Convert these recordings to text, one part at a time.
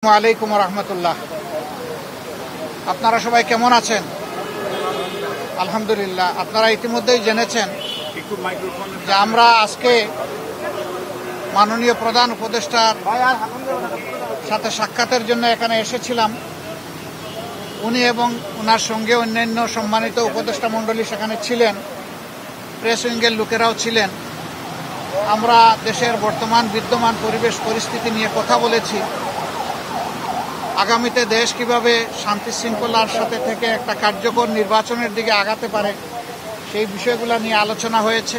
আলাইকুম রহমতুল্লাহ। আপনারা সবাই কেমন আছেন? আলহামদুলিল্লাহ। আপনারা ইতিমধ্যেই জেনেছেন যে আমরা আজকে মাননীয় প্রধান উপদেষ্টার সাথে সাক্ষাতের জন্য এখানে এসেছিলাম। উনি এবং ওনার সঙ্গে অন্যান্য সম্মানিত উপদেষ্টা মণ্ডলী সেখানে ছিলেন, প্রেস উইংয়ের লোকেরাও ছিলেন। আমরা দেশের বর্তমান বিদ্যমান পরিবেশ পরিস্থিতি নিয়ে কথা বলেছি। আগামীতে দেশ কিভাবে শান্তি শৃঙ্খলার সাথে থেকে একটা কার্যকর নির্বাচনের দিকে আগাতে পারে সেই বিষয়গুলো নিয়ে আলোচনা হয়েছে।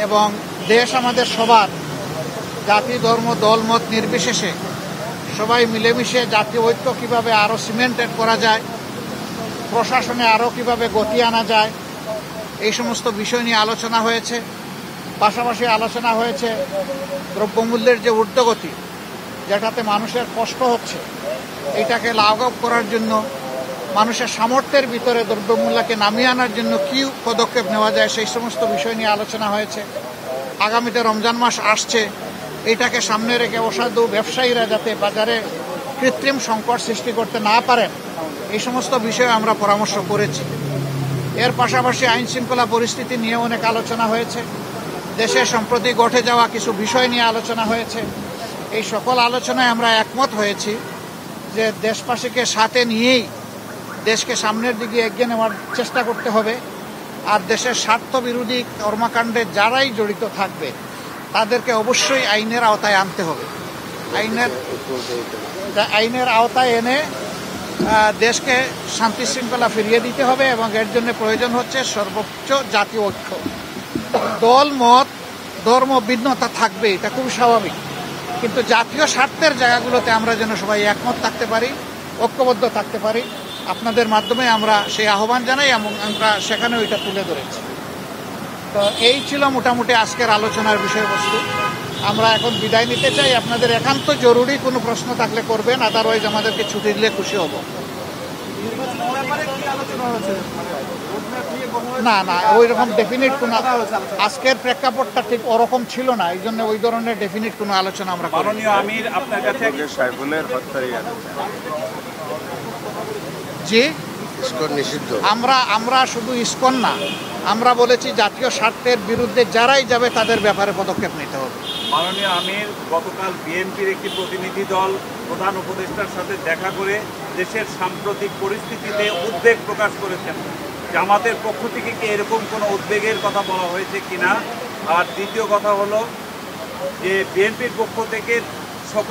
এবং দেশ আমাদের সবার, জাতি ধর্ম দলমত নির্বিশেষে সবাই মিলেমিশে জাতীয় ঐক্য কিভাবে আরও সিমেন্টেড করা যায়, প্রশাসনে আরও কিভাবে গতি আনা যায়, এই সমস্ত বিষয় নিয়ে আলোচনা হয়েছে। পাশাপাশি আলোচনা হয়েছে দ্রব্যমূল্যের যে ঊর্ধ্বগতি, যেটাতে মানুষের কষ্ট হচ্ছে, এটাকে লাঘব করার জন্য মানুষের সামর্থ্যের ভিতরে দ্রব্যমূল্যকে নামিয়ে আনার জন্য কী পদক্ষেপ নেওয়া যায় সেই সমস্ত বিষয় নিয়ে আলোচনা হয়েছে। আগামীতে রমজান মাস আসছে, এটাকে সামনে রেখে অসাধু ব্যবসায়ীরা যাতে বাজারে কৃত্রিম সংকট সৃষ্টি করতে না পারেন এই সমস্ত বিষয়ে আমরা পরামর্শ করেছি। এর পাশাপাশি আইন শৃঙ্খলা পরিস্থিতি নিয়ে অনেক আলোচনা হয়েছে। দেশে সম্প্রতি ঘটে যাওয়া কিছু বিষয় নিয়ে আলোচনা হয়েছে। এই সকল আলোচনায় আমরা একমত হয়েছি যে দেশবাসীকে সাথে নিয়েই দেশকে সামনের দিকে এগিয়ে নেওয়ার চেষ্টা করতে হবে। আর দেশের স্বার্থ বিরোধী কর্মকাণ্ডে যারাই জড়িত থাকবে তাদেরকে অবশ্যই আইনের আওতায় আনতে হবে। আইনের আওতায় এনে দেশকে শান্তি শৃঙ্খলা ফিরিয়ে দিতে হবে। এবং এর জন্য প্রয়োজন হচ্ছে সর্বোচ্চ জাতীয় ঐক্য। দল মত ধর্ম ভিন্নতা থাকবে, এটা খুব স্বাভাবিক, কিন্তু জাতীয় স্বার্থের জায়গাগুলোতে আমরা যেন সবাই একমত থাকতে পারি, ঐক্যবদ্ধ থাকতে পারি। আপনাদের মাধ্যমে আমরা সেই আহ্বান জানাই এবং আমরা সেখানেও এটা তুলে ধরেছি। তো এই ছিল মোটামুটি আজকের আলোচনার বিষয়বস্তু। আমরা এখন বিদায় নিতে চাই। আপনাদের একান্ত জরুরি কোনো প্রশ্ন থাকলে করবেন, আদারওয়াইজ আমাদেরকে ছুটি দিলে খুশি হব। না না, ওই রকম ডেফিনিট কোনো আজকের প্রেক্ষাপটটা ঠিক ওরকম ছিল না, এই জন্য ওই ধরনের ডেফিনিট কোনো আলোচনা আমরা করিনি। আমির আপনার কাছে জি, আমরা শুধু ইসকন না, আমরা বলেছি জাতীয় স্বার্থের বিরুদ্ধে যারাই যাবে তাদের ব্যাপারে পদক্ষেপ নিতে হবে। মাননীয় আমির গতকাল বিএনপির একটি প্রতিনিধি দল প্রধান উপদেষ্টার সাথে দেখা করে দেশের সাম্প্রতিক পরিস্থিতিতে উদ্বেগ প্রকাশ করেছেন। জামাতের পক্ষ থেকে কি এরকম কোনো উদ্বেগের কথা বলা হয়েছে কিনা? আর দ্বিতীয় কথা হলো যে বিএনপির পক্ষ থেকে সকল